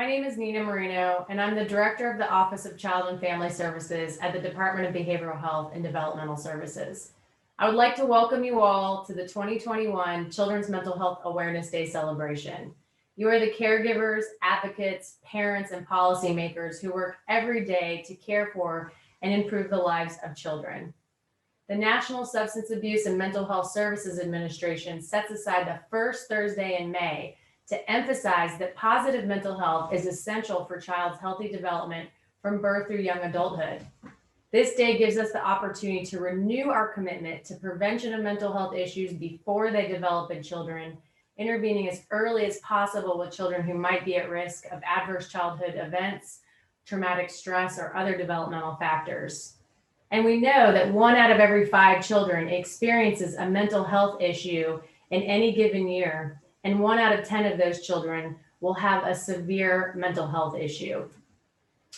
My name is Nina Marino, and I'm the Director of the Office of Child and Family Services at the Department of Behavioral Health and Developmental Services. I would like to welcome you all to the 2021 Children's Mental Health Awareness Day celebration. You are the caregivers, advocates, parents, and policymakers who work every day to care for and improve the lives of children. The National Substance Abuse and Mental Health Services Administration sets aside the first Thursday in May to emphasize that positive mental health is essential for child's healthy development from birth through young adulthood. This day gives us the opportunity to renew our commitment to prevention of mental health issues before they develop in children, intervening as early as possible with children who might be at risk of adverse childhood events, traumatic stress, or other developmental factors. And we know that 1 out of every 5 children experiences a mental health issue in any given year, and 1 out of 10 of those children will have a severe mental health issue.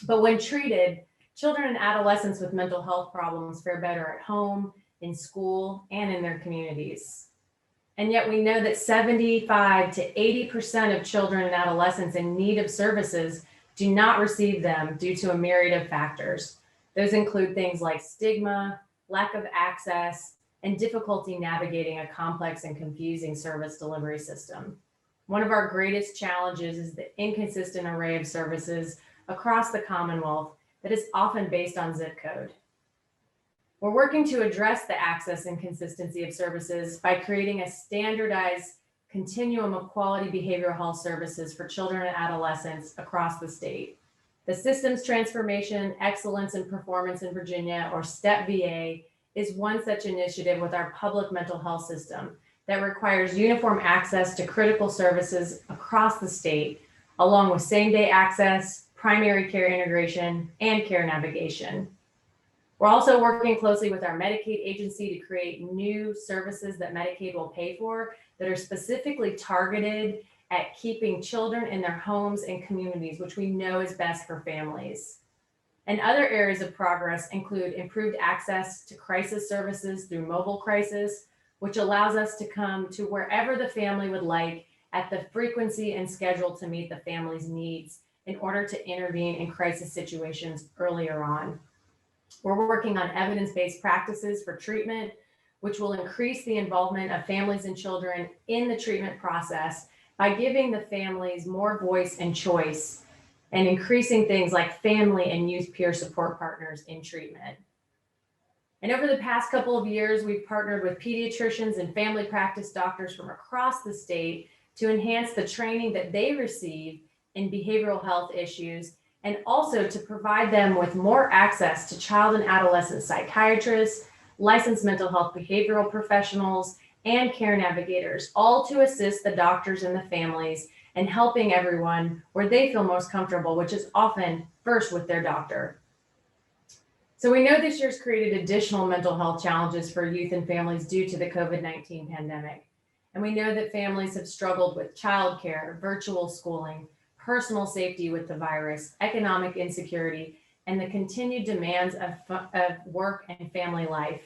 But when treated, children and adolescents with mental health problems fare better at home, in school, and in their communities. And yet we know that 75 to 80% of children and adolescents in need of services do not receive them due to a myriad of factors. Those include things like stigma, lack of access, and difficulty navigating a complex and confusing service delivery system. One of our greatest challenges is the inconsistent array of services across the Commonwealth that is often based on zip code. We're working to address the access and consistency of services by creating a standardized continuum of quality behavioral health services for children and adolescents across the state. The Systems Transformation, Excellence and Performance in Virginia, or STEP VA, is one such initiative with our public mental health system that requires uniform access to critical services across the state, along with same-day access, primary care integration, and care navigation. We're also working closely with our Medicaid agency to create new services that Medicaid will pay for that are specifically targeted at keeping children in their homes and communities, which we know is best for families. And other areas of progress include improved access to crisis services through mobile crisis, which allows us to come to wherever the family would like at the frequency and schedule to meet the family's needs in order to intervene in crisis situations earlier on. We're working on evidence-based practices for treatment, which will increase the involvement of families and children in the treatment process by giving the families more voice and choice, and increasing things like family and youth peer support partners in treatment. And over the past couple of years, we've partnered with pediatricians and family practice doctors from across the state to enhance the training that they receive in behavioral health issues, and also to provide them with more access to child and adolescent psychiatrists, licensed mental health behavioral professionals, and care navigators, all to assist the doctors and the families and helping everyone where they feel most comfortable, which is often first with their doctor. So we know this year's created additional mental health challenges for youth and families due to the COVID-19 pandemic. And we know that families have struggled with childcare, virtual schooling, personal safety with the virus, economic insecurity, and the continued demands of work and family life.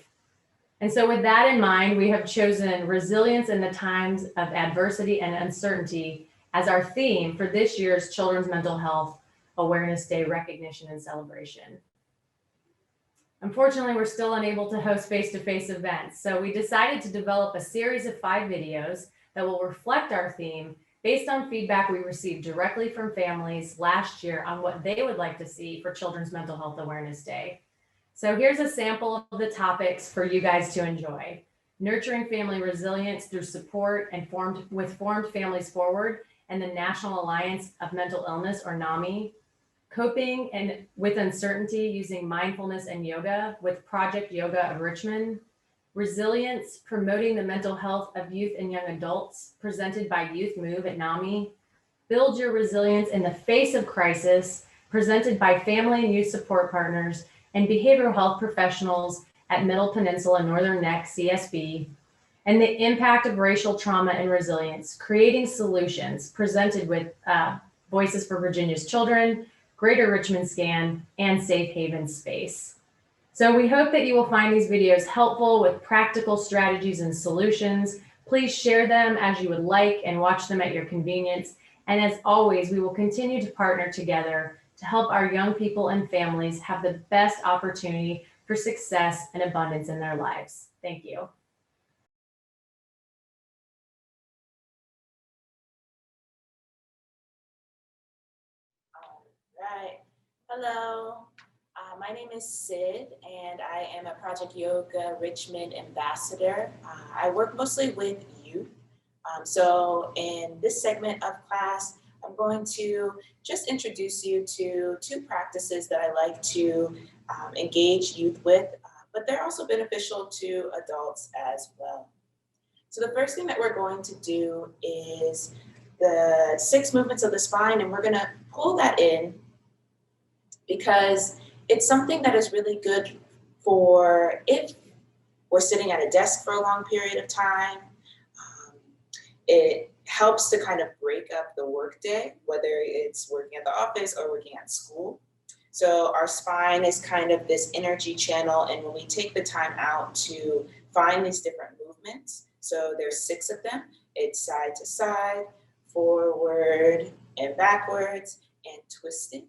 And so with that in mind, we have chosen resilience in the times of adversity and uncertainty as our theme for this year's Children's Mental Health Awareness Day recognition and celebration. Unfortunately, we're still unable to host face-to-face events, so we decided to develop a series of 5 videos that will reflect our theme based on feedback we received directly from families last year on what they would like to see for Children's Mental Health Awareness Day. So here's a sample of the topics for you guys to enjoy. Nurturing family resilience through support and Formed Families Forward and the National Alliance of Mental Illness, or NAMI. Coping with uncertainty using mindfulness and yoga with Project Yoga Richmond. Resilience, promoting the mental health of youth and young adults, presented by Youth Move at NAMI. Build your resilience in the face of crisis, presented by family and youth support partners and behavioral health professionals at Middle Peninsula Northern Neck CSB. And the impact of racial trauma and resilience, creating solutions, presented with Voices for Virginia's Children, Greater Richmond Scan, and Safe Haven Space. So we hope that you will find these videos helpful with practical strategies and solutions. Please share them as you would like and watch them at your convenience. And as always, we will continue to partner together to help our young people and families have the best opportunity for success and abundance in their lives. Thank you. Right. Hello. My name is Syd, and I am a Project Yoga Richmond Ambassador. I work mostly with youth. So in this segment of class, I'm going to just introduce you to two practices that I like to engage youth with, but they're also beneficial to adults as well. So the first thing that we're going to do is the 6 movements of the spine, and we're going to pull that in because it's something that is really good for if we're sitting at a desk for a long period of time. It helps to kind of break up the workday, whether it's working at the office or working at school. So our spine is kind of this energy channel, and when we take the time out to find these different movements, so there's 6 of them, it's side to side, forward and backwards, and twisting.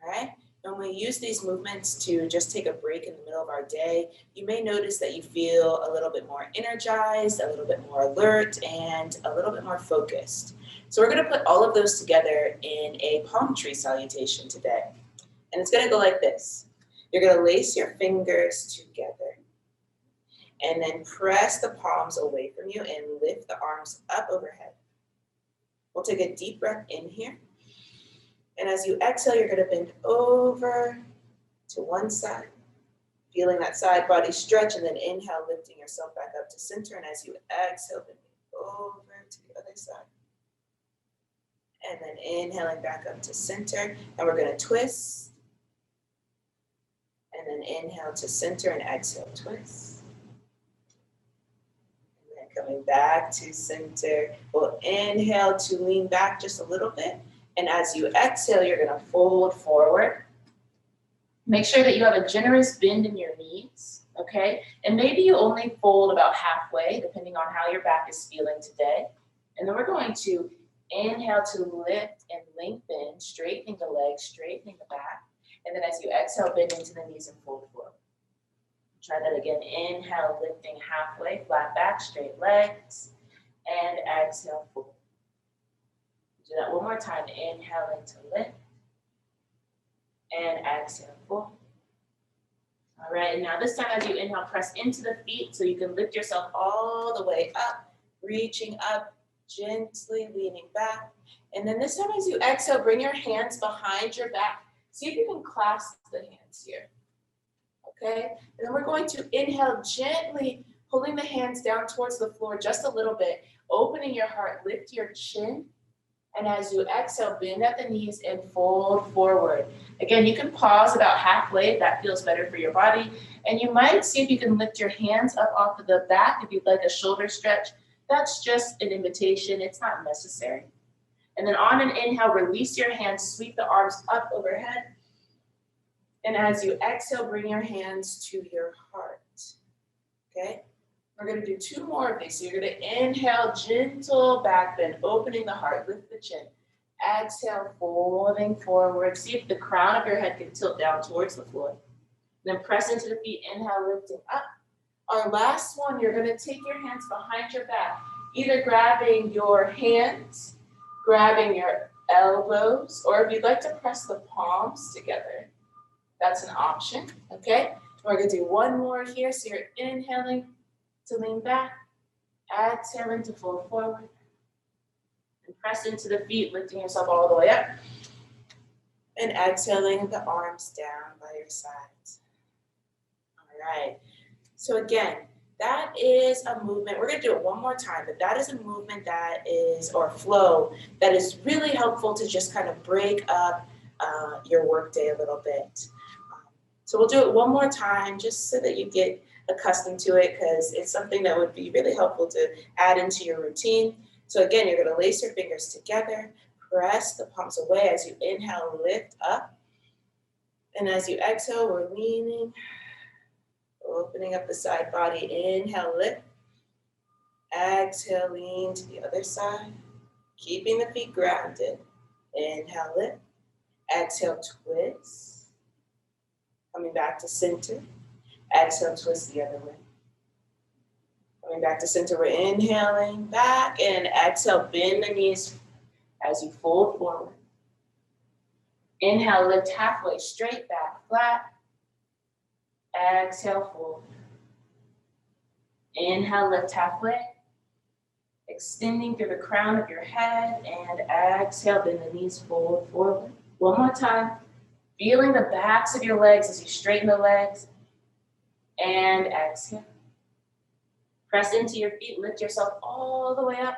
All right. When we use these movements to just take a break in the middle of our day, you may notice that you feel a little bit more energized, a little bit more alert, and a little bit more focused. So we're going to put all of those together in a palm tree salutation today. And it's going to go like this. You're going to lace your fingers together and then press the palms away from you and lift the arms up overhead. We'll take a deep breath in here. And as you exhale, you're going to bend over to one side, feeling that side body stretch, and then inhale, lifting yourself back up to center. And as you exhale, bending over to the other side. And then inhaling back up to center. And we're going to twist. And then inhale to center and exhale, twist. And then coming back to center. We'll inhale to lean back just a little bit. And as you exhale, you're going to fold forward. Make sure that you have a generous bend in your knees, okay? And maybe you only fold about halfway, depending on how your back is feeling today. And then we're going to inhale to lift and lengthen, straightening the legs, straightening the back. And then as you exhale, bend into the knees and fold forward. Try that again. Inhale, lifting halfway, flat back, straight legs. And exhale, fold. Do that one more time. Inhaling to lift. And exhale, fold. All right, and now this time as you inhale, press into the feet so you can lift yourself all the way up, reaching up, gently leaning back. And then this time as you exhale, bring your hands behind your back. See if you can clasp the hands here. Okay, and then we're going to inhale gently, pulling the hands down towards the floor just a little bit, opening your heart, lift your chin. And as you exhale, bend at the knees and fold forward. Again, you can pause about halfway if that feels better for your body. And you might see if you can lift your hands up off of the back if you'd like a shoulder stretch. That's just an invitation. It's not necessary. And then on an inhale, release your hands, sweep the arms up overhead. And as you exhale, bring your hands to your heart. Okay? We're going to do 2 more of these. So you're going to inhale, gentle back bend, opening the heart, lift the chin. Exhale, folding forward. See if the crown of your head can tilt down towards the floor. Then press into the feet, inhale, lifting up. Our last one, you're going to take your hands behind your back, either grabbing your hands, grabbing your elbows, or if you'd like to press the palms together, that's an option, okay? We're going to do 1 more here. So you're inhaling to lean back, exhaling to fold forward, and press into the feet, lifting yourself all the way up, and exhaling the arms down by your sides. All right, so again, that is a movement. We're going to do it 1 more time, but that is a movement that is, or flow, that is really helpful to just kind of break up your workday a little bit. So we'll do it 1 more time just so that you get accustomed to it, because it's something that would be really helpful to add into your routine. So again, you're going to lace your fingers together, press the palms away as you inhale, lift up. And as you exhale, we're leaning, opening up the side body. Inhale, lift. Exhale, lean to the other side. Keeping the feet grounded. Inhale, lift. Exhale, twist. Coming back to center. Exhale, twist the other way. Coming back to center, we're inhaling back, and exhale, bend the knees as you fold forward. Inhale, lift halfway, straight back, flat. Exhale, fold. Inhale, lift halfway. Extending through the crown of your head, and exhale, bend the knees, fold forward. One more time. Feeling the backs of your legs as you straighten the legs. And exhale. Press into your feet, lift yourself all the way up.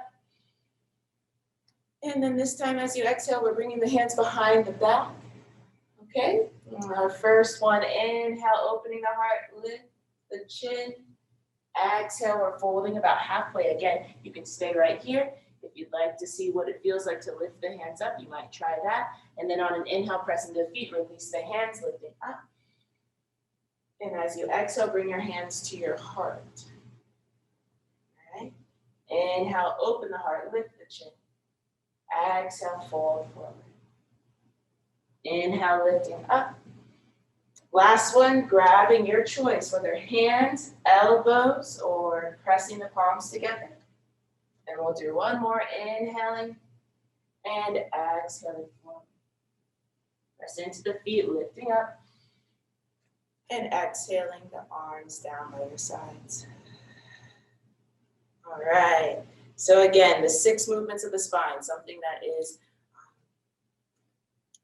And then this time as you exhale, we're bringing the hands behind the back. Okay? Our first one, inhale, opening the heart, lift the chin. Exhale, we're folding about halfway. Again, you can stay right here. If you'd like to see what it feels like to lift the hands up, you might try that. And then on an inhale, press into the feet, release the hands, lifting up. And as you exhale, bring your hands to your heart. All right? Inhale, open the heart, lift the chin. Exhale, fold forward. Inhale, lifting up. Last one, grabbing your choice, whether hands, elbows, or pressing the palms together. And we'll do one more, inhaling and exhaling forward. Press into the feet, lifting up. And exhaling the arms down by your sides. All right. So again, the 6 movements of the spine, something that is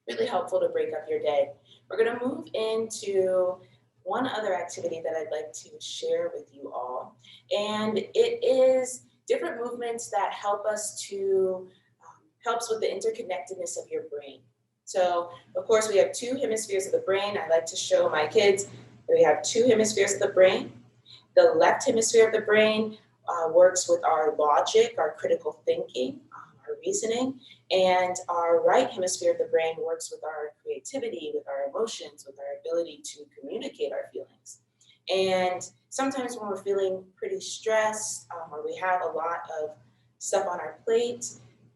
really helpful to break up your day. We're going to move into one other activity that I'd like to share with you all. And it is different movements that help us to, helps with the interconnectedness of your brain. So, of course, we have 2 hemispheres of the brain. I like to show my kids that we have 2 hemispheres of the brain. The left hemisphere of the brain works with our logic, our critical thinking, our reasoning, and our right hemisphere of the brain works with our creativity, with our emotions, with our ability to communicate our feelings. And sometimes when we're feeling pretty stressed or we have a lot of stuff on our plate,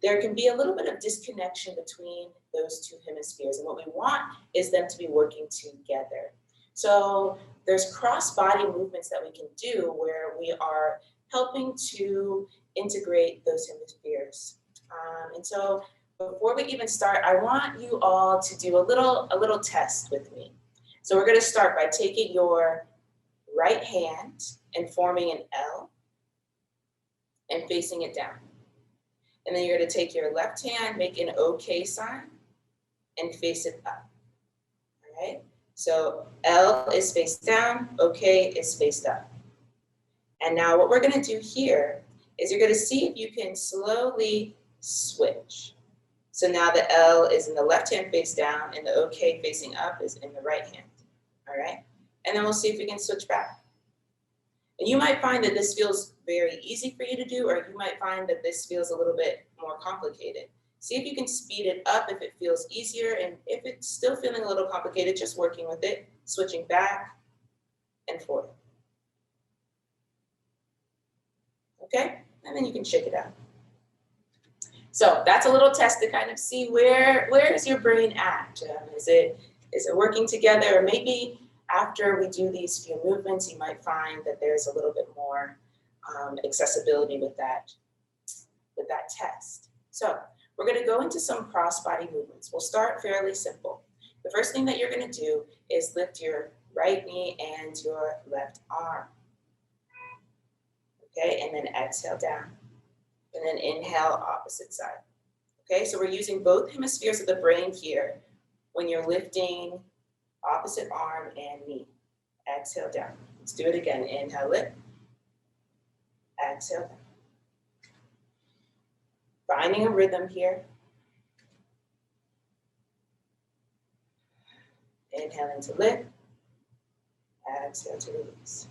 there can be a little bit of disconnection between those 2 hemispheres. And what we want is them to be working together. So there's cross-body movements that we can do where we are helping to integrate those hemispheres. And so before we even start, I want you all to do a little test with me. So we're going to start by taking your right hand and forming an L and facing it down. And then you're going to take your left hand, make an OK sign, and face it up. All right? So L is face down, OK is faced up. And now what we're going to do here is you're going to see if you can slowly switch. So now the L is in the left hand face down and the OK facing up is in the right hand. All right? And then we'll see if we can switch back. And you might find that this feels very easy for you to do, or you might find that this feels a little bit more complicated. See if you can speed it up if it feels easier, and if it's still feeling a little complicated, just working with it, switching back and forth. Okay? And then you can shake it out. So that's a little test to kind of see where is your brain at? Is it working together? Or maybe after we do these few movements, you might find that there's a little bit more accessibility with that test. So we're going to go into some cross-body movements. We'll start fairly simple. The first thing that you're going to do is lift your right knee and your left arm. Okay, and then exhale down. And then inhale, opposite side. Okay, so we're using both hemispheres of the brain here when you're lifting opposite arm and knee. Exhale down. Let's do it again. Inhale, lift. Exhale down. Finding a rhythm here. Inhaling to lift. Exhale to release.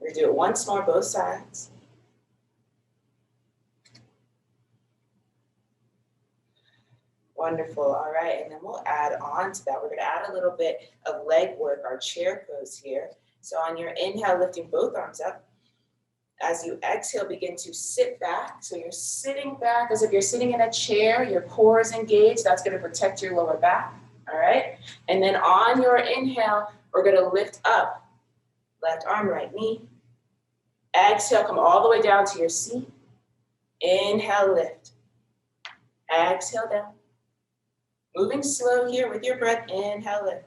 We're going to do it once more, both sides. Wonderful. All right. And then we'll add on to that. We're going to add a little bit of leg work, our chair pose here. So on your inhale, lifting both arms up. As you exhale, begin to sit back. So you're sitting back as if you're sitting in a chair, your core is engaged. That's going to protect your lower back, all right? And then on your inhale, we're going to lift up. Left arm, right knee. Exhale, come all the way down to your seat. Inhale, lift. Exhale, down. Moving slow here with your breath. Inhale, lift.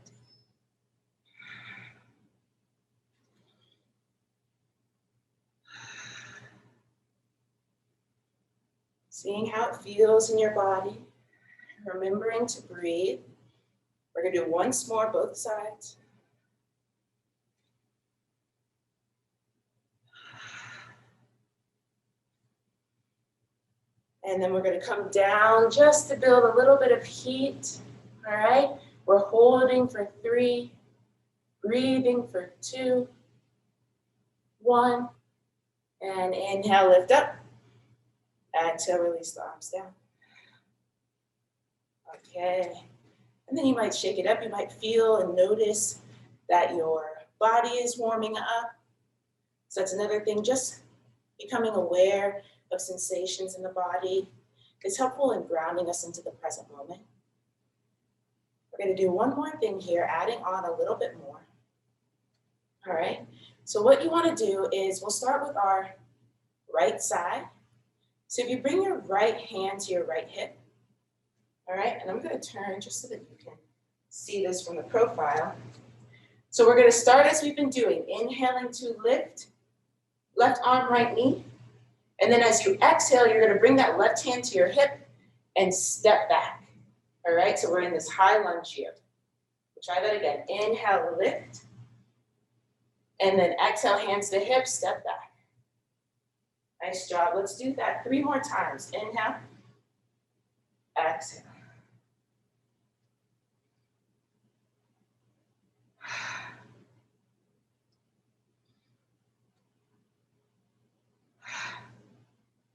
Seeing how it feels in your body. Remembering to breathe. We're going to do once more, both sides. And then we're going to come down just to build a little bit of heat. All right. We're holding for 3, breathing for 2, 1. And inhale, lift up. Exhale, release the arms down. Okay. And then you might shake it up. You might feel and notice that your body is warming up. So that's another thing, just becoming aware of sensations in the body is helpful in grounding us into the present moment. We're going to do one more thing here, adding on a little bit more. All right. So what you want to do is we'll start with our right side. So if you bring your right hand to your right hip, all right, and I'm going to turn just so that you can see this from the profile. So we're going to start as we've been doing, inhaling to lift, left arm, right knee. And then as you exhale, you're going to bring that left hand to your hip and step back. All right, so we're in this high lunge here. We'll try that again. Inhale, lift. And then exhale, hands to hip, step back. Nice job. Let's do that 3 more times. Inhale, exhale.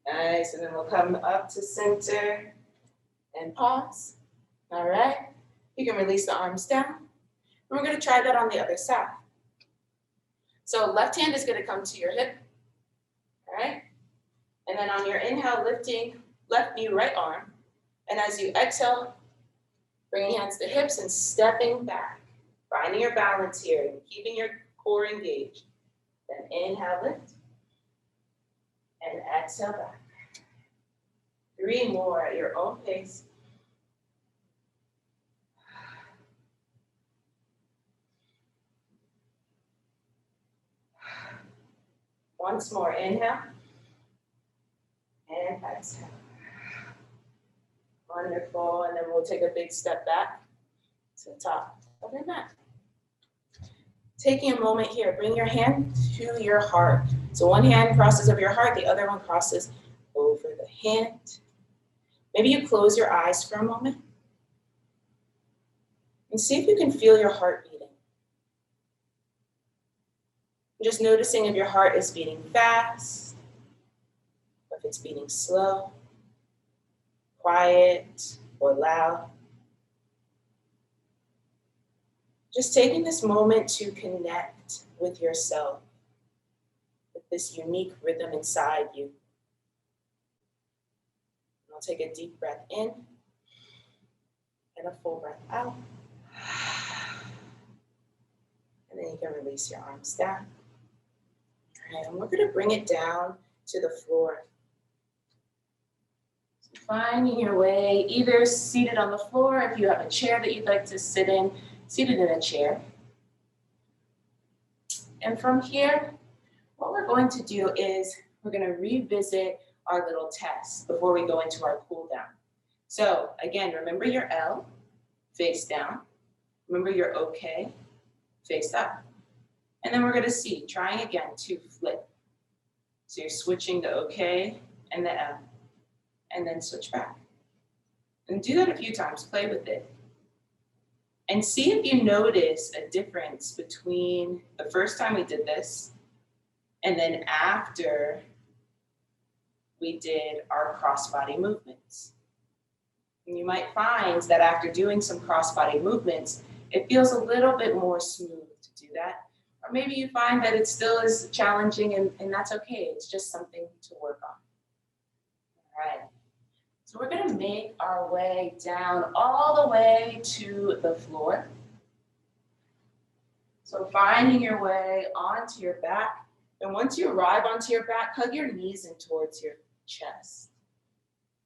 Nice, and then we'll come up to center and pause. All right, you can release the arms down. And we're going to try that on the other side. So left hand is going to come to your hip, all right? And then on your inhale, lifting left knee, right arm. And as you exhale, bringing hands to hips and stepping back, finding your balance here and keeping your core engaged. Then inhale, lift. And exhale back. 3 more at your own pace. Once more, inhale. And exhale. Wonderful. And then we'll take a big step back to the top of your mat. Taking a moment here, bring your hand to your heart. So one hand crosses over your heart, the other one crosses over the hand. Maybe you close your eyes for a moment and see if you can feel your heart beating. Just noticing if your heart is beating fast, or if it's beating slow, quiet, or loud. Just taking this moment to connect with yourself, with this unique rhythm inside you. And I'll take a deep breath in and a full breath out. And then you can release your arms down. All right, and we're going to bring it down to the floor. So finding your way, either seated on the floor, if you have a chair that you'd like to sit in, seated in a chair. And from here, what we're going to do is we're going to revisit our little test before we go into our cool down. So again, remember your L, face down. Remember your OK, face up. And then we're going to see, trying again to flip. So you're switching the OK and the L, and then switch back. And do that a few times, play with it. And see if you notice a difference between the first time we did this and then after we did our crossbody movements. And you might find that after doing some crossbody movements, it feels a little bit more smooth to do that. Or maybe you find that it still is challenging and that's okay. It's just something to work on. All right. So we're gonna make our way down all the way to the floor. So finding your way onto your back. And once you arrive onto your back, hug your knees in towards your chest.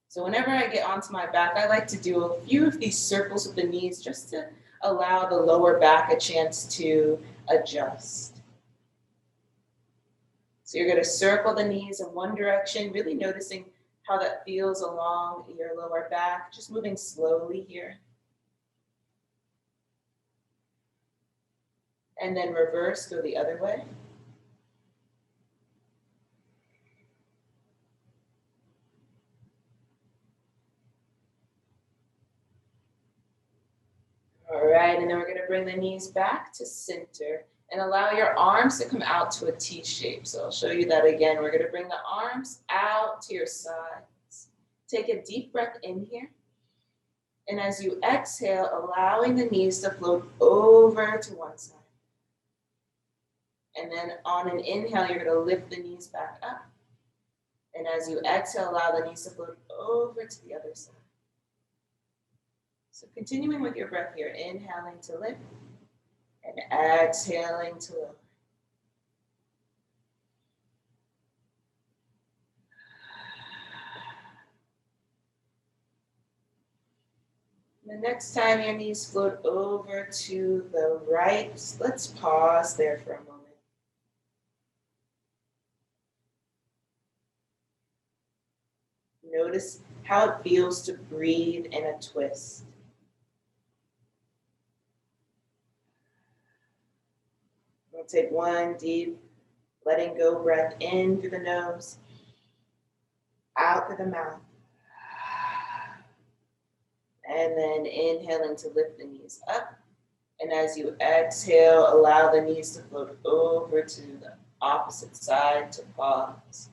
So whenever I get onto my back, I like to do a few of these circles with the knees just to allow the lower back a chance to adjust. So you're going to circle the knees in one direction, really noticing how that feels along your lower back, just moving slowly here. And then reverse, go the other way. All right, and then we're gonna bring the knees back to center and allow your arms to come out to a T shape. So I'll show you that again. We're gonna bring the arms out to your sides. Take a deep breath in here. And as you exhale, allowing the knees to float over to one side. And then on an inhale, you're gonna lift the knees back up. And as you exhale, allow the knees to float over to the other side. So continuing with your breath here, inhaling to lift and exhaling to lower. The next time your knees float over to the right, let's pause there for a moment. Notice how it feels to breathe in a twist. We'll take one deep, letting go breath in through the nose, out through the mouth. And then inhaling to lift the knees up. And as you exhale, allow the knees to float over to the opposite side to pause.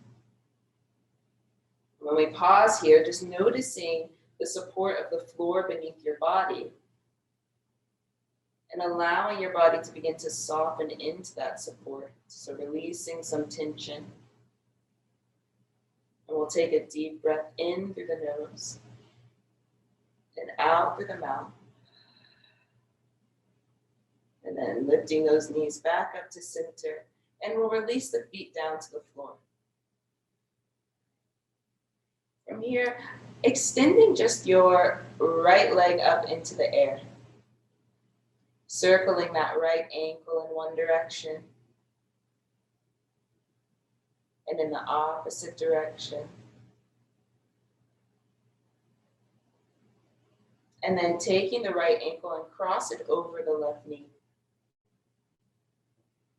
When we pause here, just noticing the support of the floor beneath your body and allowing your body to begin to soften into that support. So releasing some tension. And we'll take a deep breath in through the nose and out through the mouth. And then lifting those knees back up to center. And we'll release the feet down to the floor. From here, extending just your right leg up into the air. Circling that right ankle in one direction. And in the opposite direction. And then taking the right ankle and cross it over the left knee.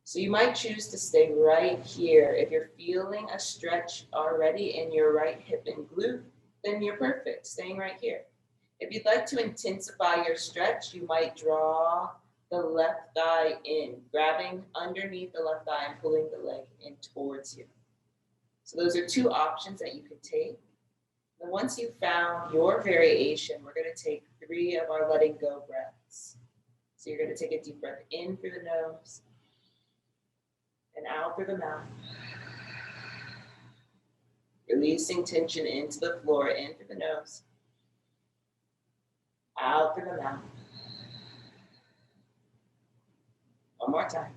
So you might choose to stay right here. If you're feeling a stretch already in your right hip and glute, then you're perfect, staying right here. If you'd like to intensify your stretch, you might draw the left thigh in, grabbing underneath the left thigh and pulling the leg in towards you. So those are two options that you can take. And once you've found your variation, we're going to take 3 of our letting go breaths. So you're going to take a deep breath in through the nose and out through the mouth. Releasing tension into the floor, in through the nose, out through the mouth. One more time.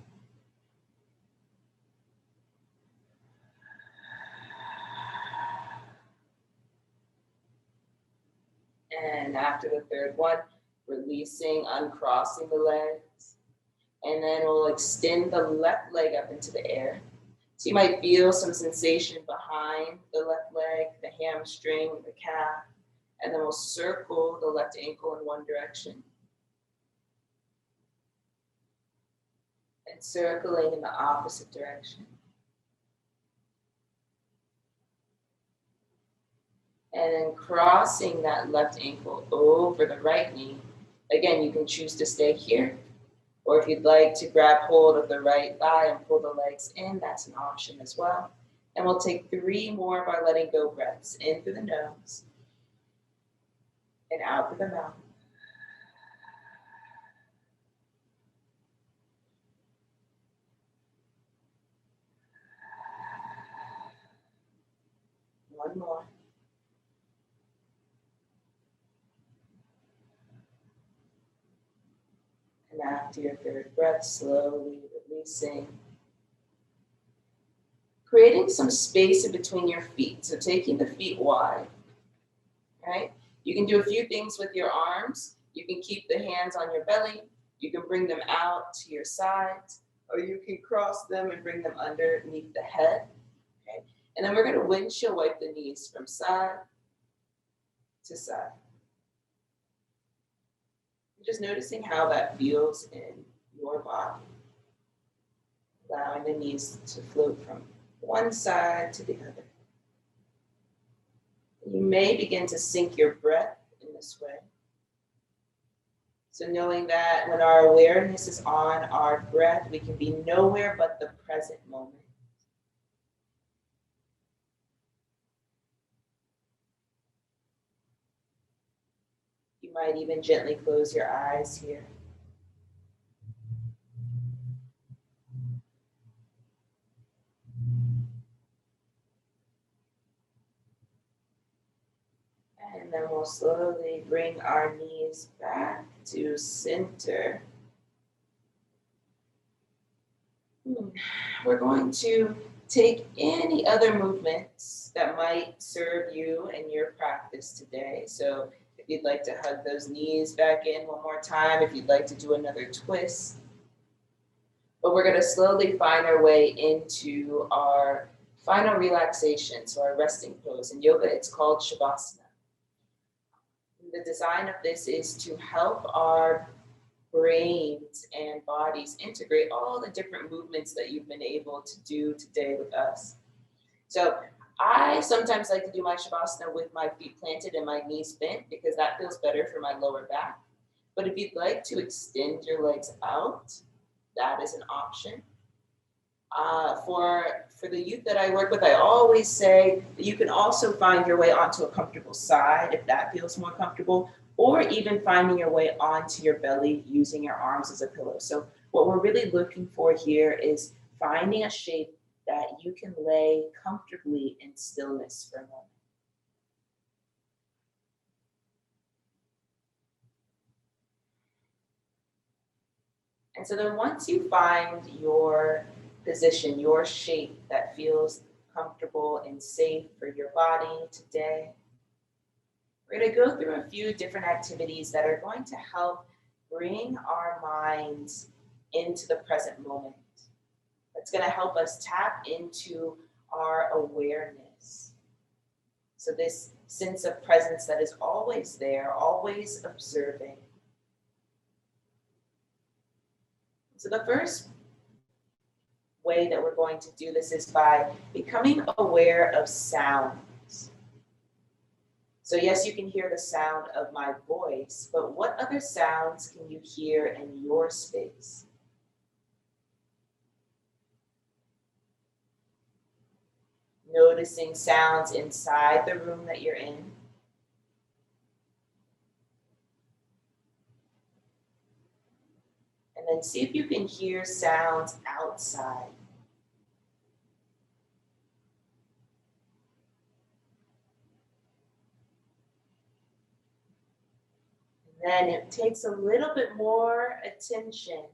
And after the third one, releasing, uncrossing the legs. And then we'll extend the left leg up into the air. So you might feel some sensation behind the left leg, the hamstring, the calf. And then we'll circle the left ankle in one direction. And circling in the opposite direction. And then crossing that left ankle over the right knee. Again, you can choose to stay here. Or if you'd like to grab hold of the right thigh and pull the legs in, that's an option as well. And we'll take 3 more of our letting go breaths, in through the nose and out through the mouth. One more. And after your third breath, slowly releasing. Creating some space in between your feet. So taking the feet wide, right? You can do a few things with your arms. You can keep the hands on your belly. You can bring them out to your sides, or you can cross them and bring them underneath the head, okay? And then we're gonna windshield wipe the knees from side to side. Just noticing how that feels in your body. Allowing the knees to float from one side to the other. You may begin to sync your breath in this way. So knowing that when our awareness is on our breath, we can be nowhere but the present moment. You might even gently close your eyes here. And then we'll slowly bring our knees back to center. We're going to take any other movements that might serve you in your practice today. So if you'd like to hug those knees back in one more time, if you'd like to do another twist. But we're going to slowly find our way into our final relaxation, so our resting pose. In yoga, it's called Shavasana. The design of this is to help our brains and bodies integrate all the different movements that you've been able to do today with us. So I sometimes like to do my Shavasana with my feet planted and my knees bent because that feels better for my lower back. But if you'd like to extend your legs out, that is an option. For the youth that I work with, I always say that you can also find your way onto a comfortable side if that feels more comfortable, or even finding your way onto your belly using your arms as a pillow. So what we're really looking for here is finding a shape that you can lay comfortably in stillness for a moment. And so then once you find your position, your shape that feels comfortable and safe for your body today, we're going to go through a few different activities that are going to help bring our minds into the present moment. That's going to help us tap into our awareness. So this sense of presence that is always there, always observing. So the first way that we're going to do this is by becoming aware of sounds. So yes, you can hear the sound of my voice, but what other sounds can you hear in your space? Noticing sounds inside the room that you're in. And then see if you can hear sounds outside. And then it takes a little bit more attention.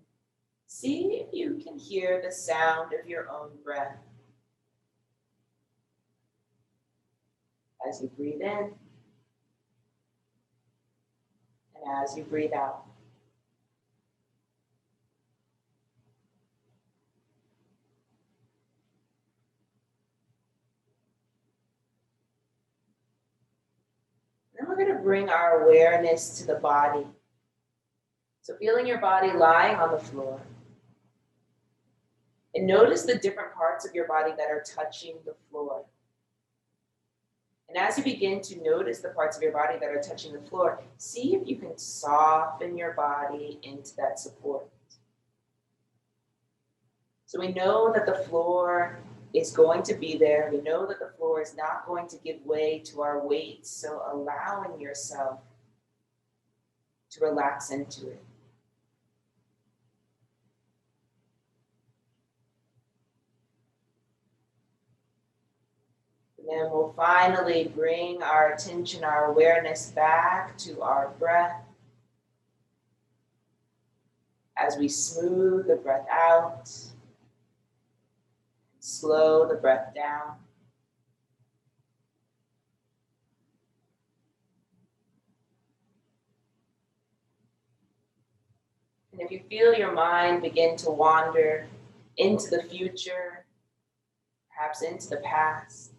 See if you can hear the sound of your own breath. As you breathe in and as you breathe out. Then we're going to bring our awareness to the body. So feeling your body lying on the floor. And notice the different parts of your body that are touching the floor. And as you begin to notice the parts of your body that are touching the floor, see if you can soften your body into that support. So we know that the floor is going to be there. We know that the floor is not going to give way to our weight. So allowing yourself to relax into it. then we'll finally bring our attention, our awareness back to our breath as we smooth the breath out, slow the breath down. And if you feel your mind begin to wander into the future, perhaps into the past,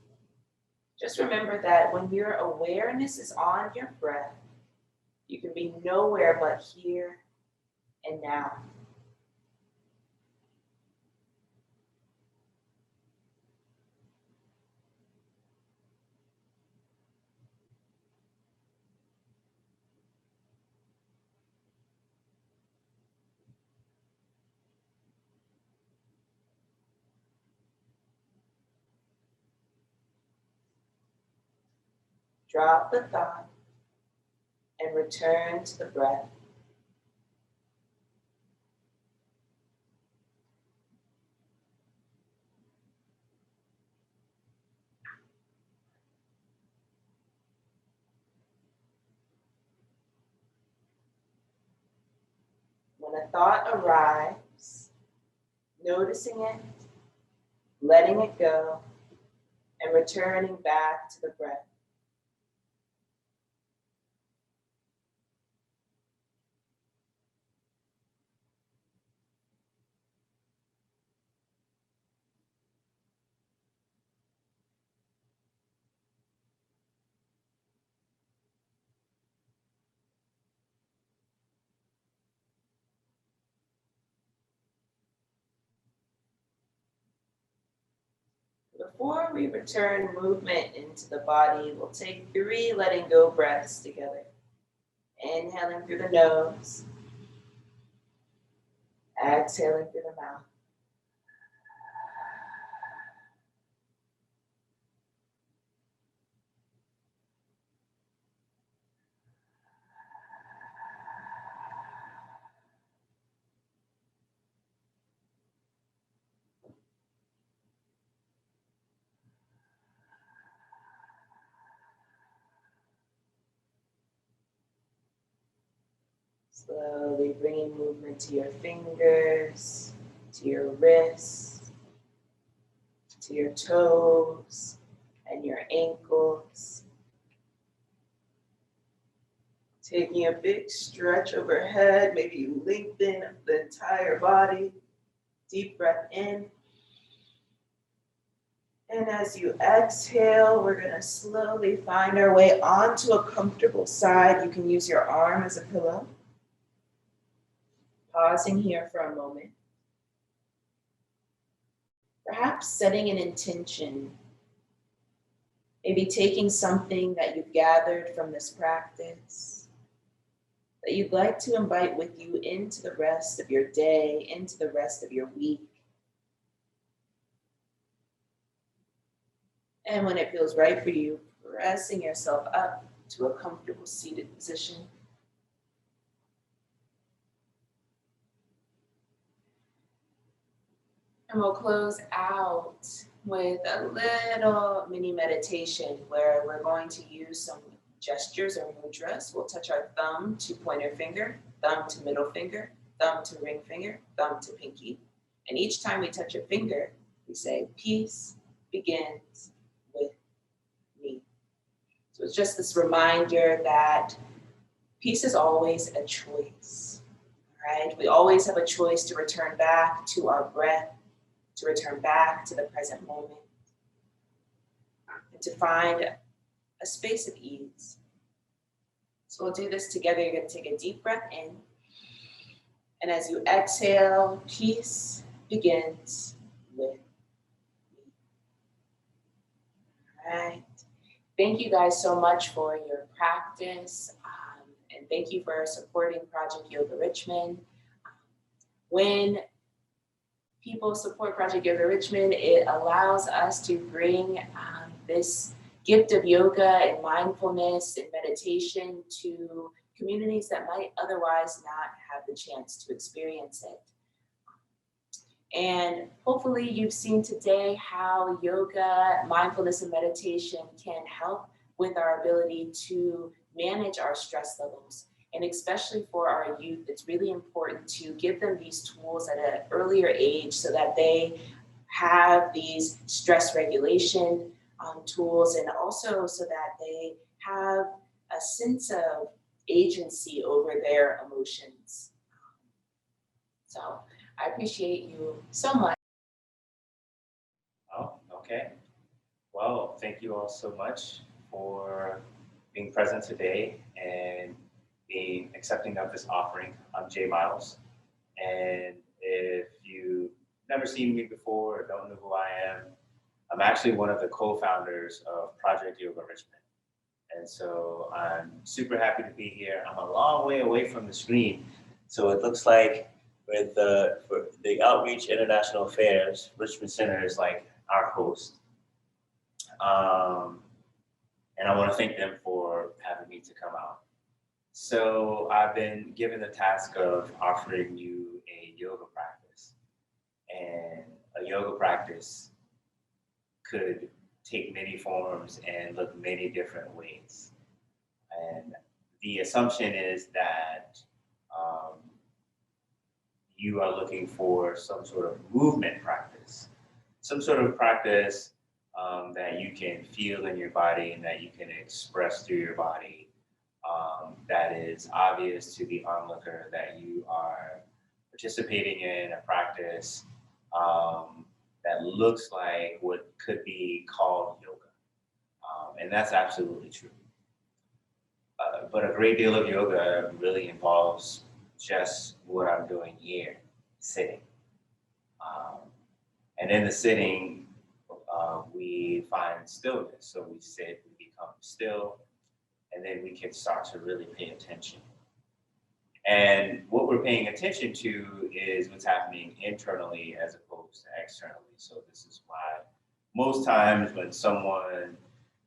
just remember that when your awareness is on your breath, you can be nowhere but here and now. Drop the thought and return to the breath. When a thought arrives, noticing it, letting it go, and returning back to the breath. Before we return movement into the body, we'll take 3 letting go breaths together. Inhaling through the nose, exhaling through the mouth. Slowly bringing movement to your fingers, to your wrists, to your toes and your ankles. Taking a big stretch overhead, maybe you lengthen the entire body. Deep breath in. And as you exhale, we're going to slowly find our way onto a comfortable side. You can use your arm as a pillow. Pausing here for a moment. Perhaps setting an intention. Maybe taking something that you've gathered from this practice that you'd like to invite with you into the rest of your day, into the rest of your week. And when it feels right for you, pressing yourself up to a comfortable seated position. And we'll close out with a little mini meditation where we're going to use some gestures or mudras. We'll touch our thumb to pointer finger, thumb to middle finger, thumb to ring finger, thumb to pinky. And each time we touch a finger, we say, peace begins with me. So it's just this reminder that peace is always a choice, right? We always have a choice to return back to our breath, to return back to the present moment, and to find a space of ease. So we'll do this together. You're going to take a deep breath in. And as you exhale, peace begins with me. All right. Thank you guys so much for your practice. And thank you for supporting Project Yoga Richmond. When people support Project Yoga Richmond, it allows us to bring this gift of yoga and mindfulness and meditation to communities that might otherwise not have the chance to experience it. And hopefully you've seen today how yoga, mindfulness, and meditation can help with our ability to manage our stress levels. And especially for our youth, it's really important to give them these tools at an earlier age so that they have these stress regulation tools, and also so that they have a sense of agency over their emotions. So I appreciate you so much. Oh, okay. Well, thank you all so much for being present today and being accepting of this offering. I'm Jay Miles, and if you've never seen me before or don't know who I am, I'm actually one of the co-founders of Project Yoga Richmond. And so I'm super happy to be here. I'm a long way away from the screen. So it looks like with for the Outreach International Affairs, Richmond Center is like our host. Um, and I want to thank them for having me to come out. So I've been given the task of offering you a yoga practice. And a yoga practice could take many forms and look many different ways. And the assumption is that um, you are looking for some sort of movement practice, some sort of practice that you can feel in your body and that you can express through your body, that is obvious to the onlooker that you are participating in a practice that looks like what could be called yoga. And that's absolutely true. But a great deal of yoga really involves just what I'm doing here, sitting. Um, and in the sitting, we find stillness. So we sit, we become still, and then we can start to really pay attention. And what we're paying attention to is what's happening internally as opposed to externally. So this is why most times when someone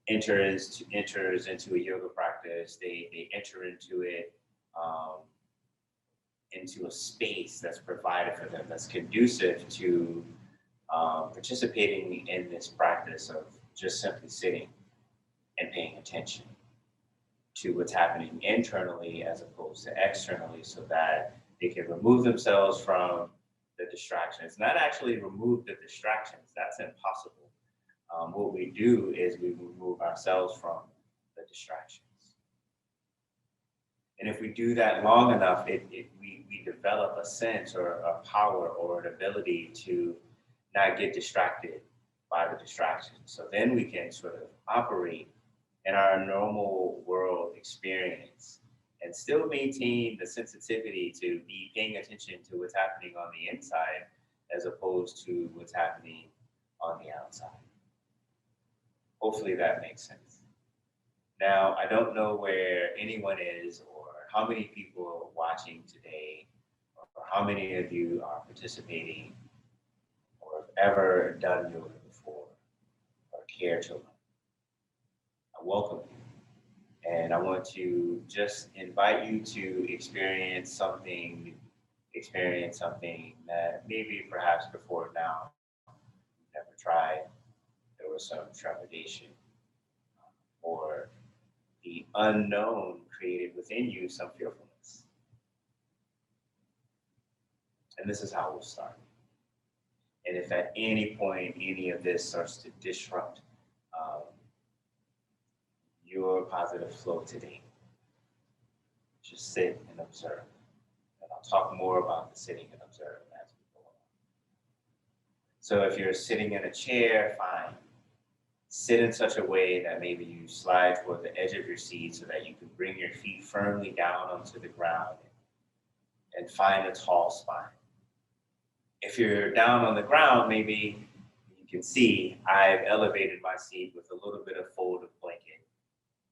enters into a yoga practice, they enter into it um, into a space that's provided for them, that's conducive to participating in this practice of just simply sitting and paying attention to what's happening internally as opposed to externally, so that they can remove themselves from the distractions. Not actually remove the distractions, that's impossible. What we do is we remove ourselves from the distractions. And if we do that long enough, we develop a sense or a power or an ability to not get distracted by the distractions. So then we can sort of operate in our normal world experience and still maintain the sensitivity to be paying attention to what's happening on the inside as opposed to what's happening on the outside. Hopefully that makes sense. Now, I don't know where anyone is or how many people are watching today or how many of you are participating or have ever done yoga before or care to learn. I welcome you. And I want to just invite you to experience something that maybe perhaps before now you've never tried. There was some trepidation or the unknown created within you some fearfulness. And this is how we'll start. And if at any point any of this starts to disrupt your positive flow today, just sit and observe. And I'll talk more about the sitting and observe as we go along. So if you're sitting in a chair, fine. Sit in such a way that maybe you slide toward the edge of your seat so that you can bring your feet firmly down onto the ground and find a tall spine. If you're down on the ground, maybe you can see I've elevated my seat with a little bit of fold of blanket.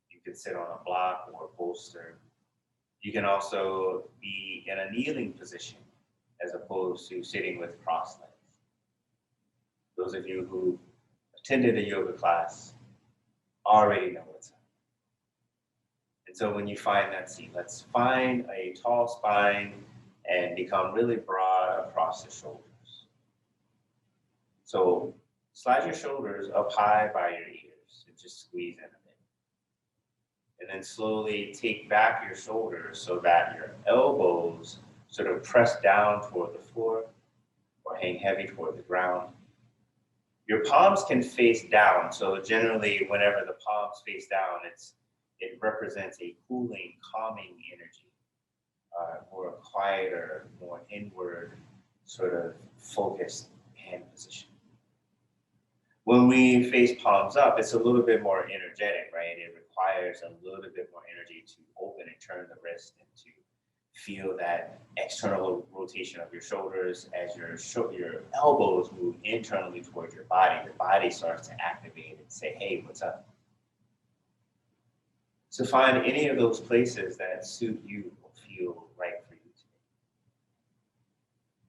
You can sit on a block or a bolster. You can also be in a kneeling position as opposed to sitting with crossed legs. Those of you who attended a yoga class already know what's up. And so when you find that seat, let's find a tall spine and become really broad across the shoulders. So slide your shoulders up high by your ears and just squeeze in a bit. And then slowly take back your shoulders so that your elbows sort of press down toward the floor or hang heavy toward the ground. Your palms can face down. So generally, whenever the palms face down, it represents a cooling, calming energy, or a quieter, more inward sort of focused hand position. When we face palms up, it's a little bit more energetic, right? It requires a little bit more energy to open and turn the wrist and to feel that external rotation of your shoulders as your elbows move internally towards your body starts to activate and say, hey, what's up? So find any of those places that suit you or feel right for you today.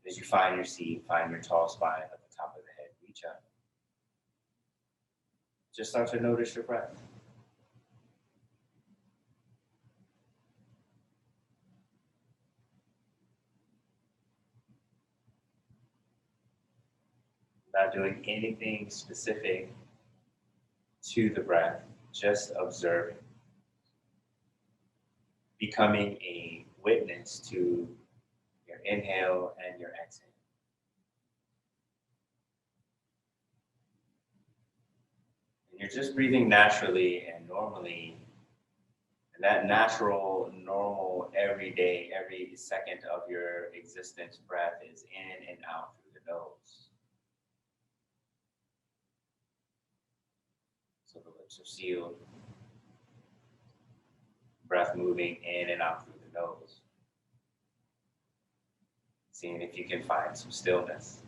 As you find your seat, find your tall spine at the top of the head, reach up. Just start to notice your breath. Not doing anything specific to the breath, just observing. Becoming a witness to your inhale and your exhale. And you're just breathing naturally and normally. And that natural, normal, every day, every second of your existence breath is in and out through the nose. So the lips are sealed. Breath moving in and out through the nose. Seeing if you can find some stillness.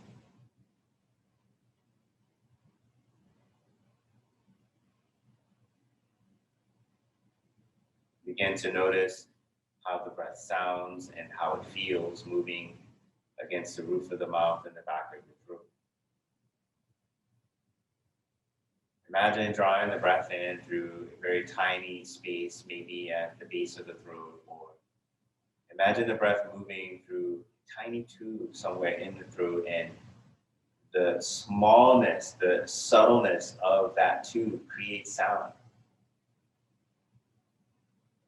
Begin to notice how the breath sounds and how it feels moving against the roof of the mouth and the back of your throat. Imagine drawing the breath in through a very tiny space, maybe at the base of the throat, or imagine the breath moving through a tiny tube somewhere in the throat, and the smallness, the subtleness of that tube creates sound.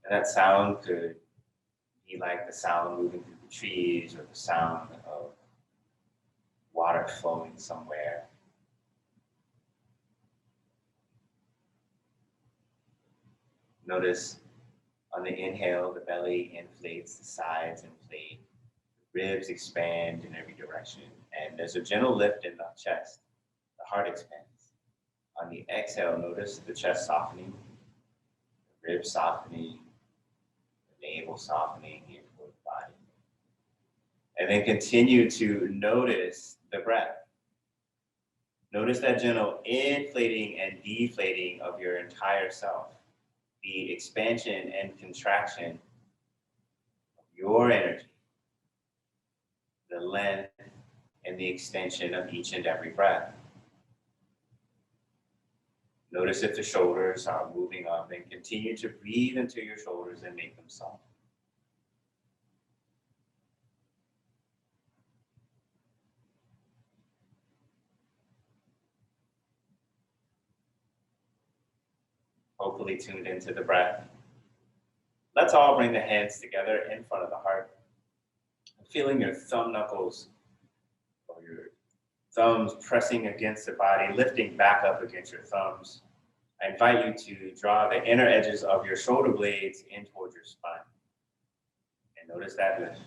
And that sound could be like the sound moving through the trees or the sound of water flowing somewhere. Notice on the inhale, the belly inflates, the sides inflate, the ribs expand in every direction, and there's a gentle lift in the chest. The heart expands. On the exhale, notice the chest softening, the ribs softening, the navel softening into the body. And then continue to notice the breath. Notice that gentle inflating and deflating of your entire self. The expansion and contraction of your energy, the length and the extension of each and every breath. Notice if the shoulders are moving up, and continue to breathe into your shoulders and make them soft. Hopefully tuned into the breath. Let's all bring the hands together in front of the heart. Feeling your thumb knuckles or your thumbs pressing against the body, lifting back up against your thumbs. I invite you to draw the inner edges of your shoulder blades in towards your spine. And notice that lift.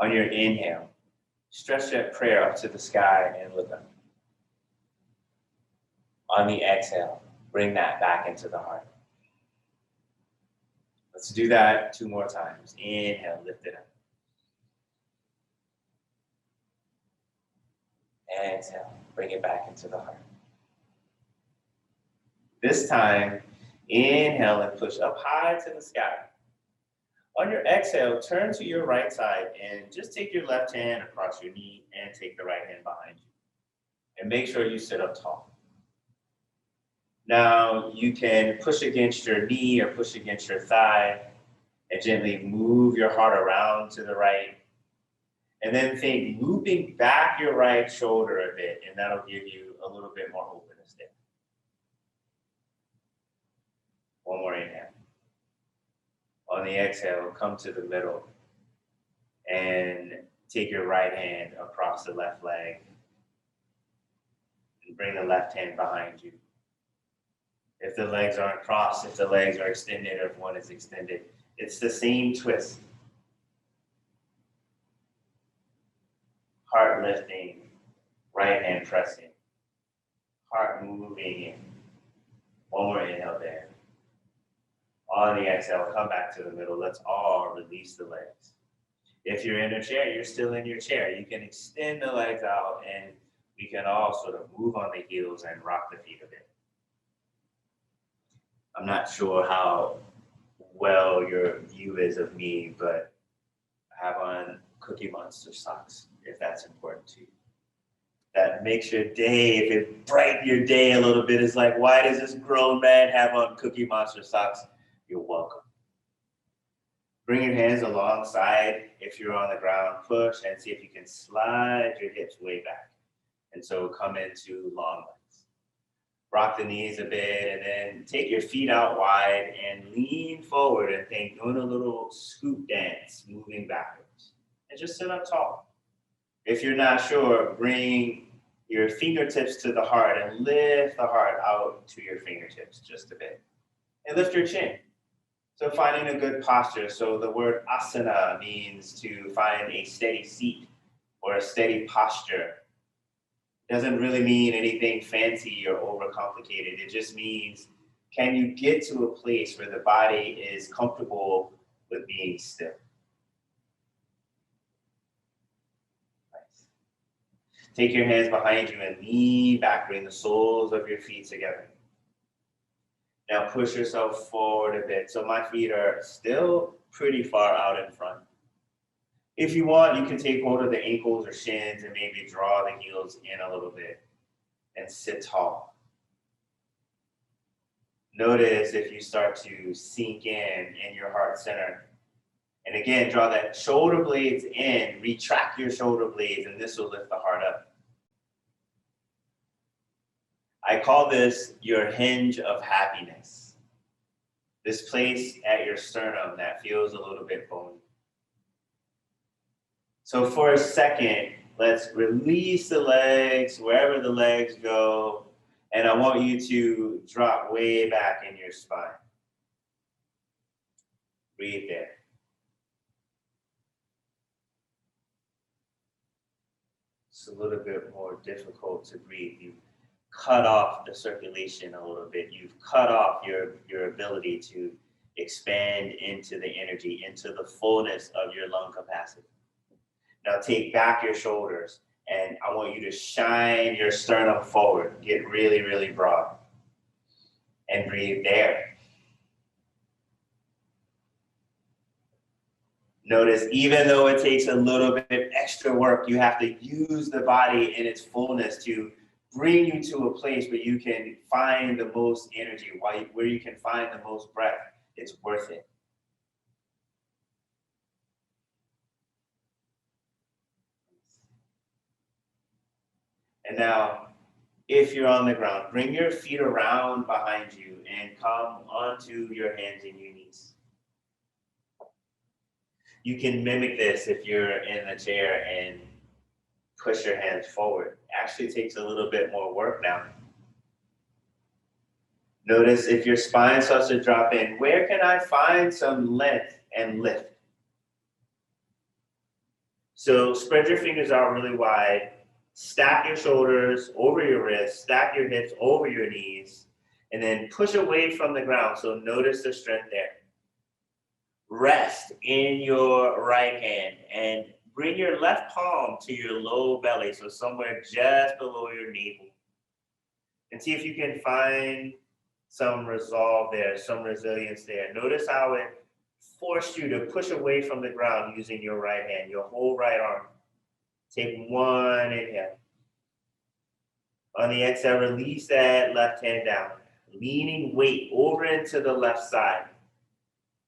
On your inhale, stretch that prayer up to the sky and look up. On the exhale, bring that back into the heart. Let's do that 2 more times. Inhale, lift it up. Exhale, bring it back into the heart. This time, inhale and push up high to the sky. On your exhale, turn to your right side and just take your left hand across your knee and take the right hand behind you. And make sure you sit up tall. Now you can push against your knee or push against your thigh and gently move your heart around to the right. And then think looping back your right shoulder a bit, and that'll give you a little bit more openness there. One more inhale. On the exhale, come to the middle and take your right hand across the left leg and bring the left hand behind you. If the legs aren't crossed, if the legs are extended, or if one is extended, it's the same twist. Heart lifting, right hand pressing, heart moving in. One more inhale there. On the exhale, come back to the middle. Let's all release the legs. If you're in a chair, you're still in your chair. You can extend the legs out and we can all sort of move on the heels and rock the feet a bit. I'm not sure how well your view is of me, but I have on Cookie Monster socks, if that's important to you. That makes your day, if it brightens your day a little bit, it's like, why does this grown man have on Cookie Monster socks? You're welcome. Bring your hands alongside. If you're on the ground, push and see if you can slide your hips way back. And so come into long legs. Rock the knees a bit and then take your feet out wide and lean forward and think doing a little scoop dance, moving backwards. And just sit up tall. If you're not sure, bring your fingertips to the heart and lift the heart out to your fingertips just a bit. And lift your chin. So finding a good posture. So the word asana means to find a steady seat or a steady posture. It doesn't really mean anything fancy or overcomplicated. It just means, can you get to a place where the body is comfortable with being still? Nice. Take your hands behind you and lean back, bring the soles of your feet together. Now push yourself forward a bit. So my feet are still pretty far out in front. If you want, you can take hold of the ankles or shins and maybe draw the heels in a little bit and sit tall. Notice if you start to sink in your heart center. And again, draw that shoulder blades in, retract your shoulder blades, and this will lift the heart up. I call this your hinge of happiness. This place at your sternum that feels a little bit bony. So for a second, let's release the legs, wherever the legs go, and I want you to drop way back in your spine. Breathe there. It's a little bit more difficult to breathe. You've cut off the circulation a little bit. You've cut off your ability to expand into the energy, into the fullness of your lung capacity. Now take back your shoulders and I want you to shine your sternum forward. Get really, really broad. And breathe there. Notice even though it takes a little bit extra work, you have to use the body in its fullness to bring you to a place where you can find the most energy, where you can find the most breath. It's worth it. And now, if you're on the ground, bring your feet around behind you and come onto your hands and your knees. You can mimic this if you're in the chair and push your hands forward. It actually takes a little bit more work now. Notice if your spine starts to drop in, where can I find some length and lift? So spread your fingers out really wide. Stack your shoulders over your wrists, stack your hips over your knees, and then push away from the ground. So notice the strength there. Rest in your right hand and bring your left palm to your low belly, so somewhere just below your navel. And see if you can find some resolve there, some resilience there. Notice how it forced you to push away from the ground using your right hand, your whole right arm. Take one inhale. On the exhale, release that left hand down. Leaning weight over into the left side.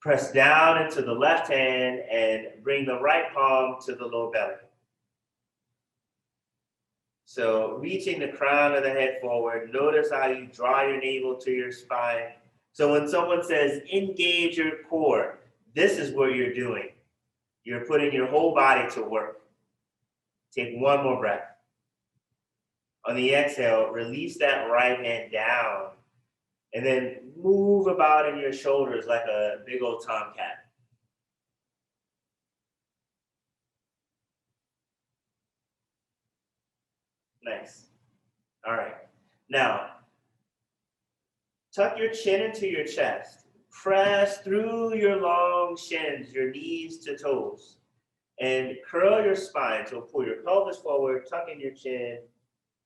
Press down into the left hand and bring the right palm to the low belly. So reaching the crown of the head forward, notice how you draw your navel to your spine. So when someone says engage your core, this is what you're doing. You're putting your whole body to work. Take one more breath. On the exhale, release that right hand down and then move about in your shoulders like a big old tomcat. Nice. All right. Now, tuck your chin into your chest. Press through your long shins, your knees to toes, and curl your spine. So pull your pelvis forward, tuck in your chin,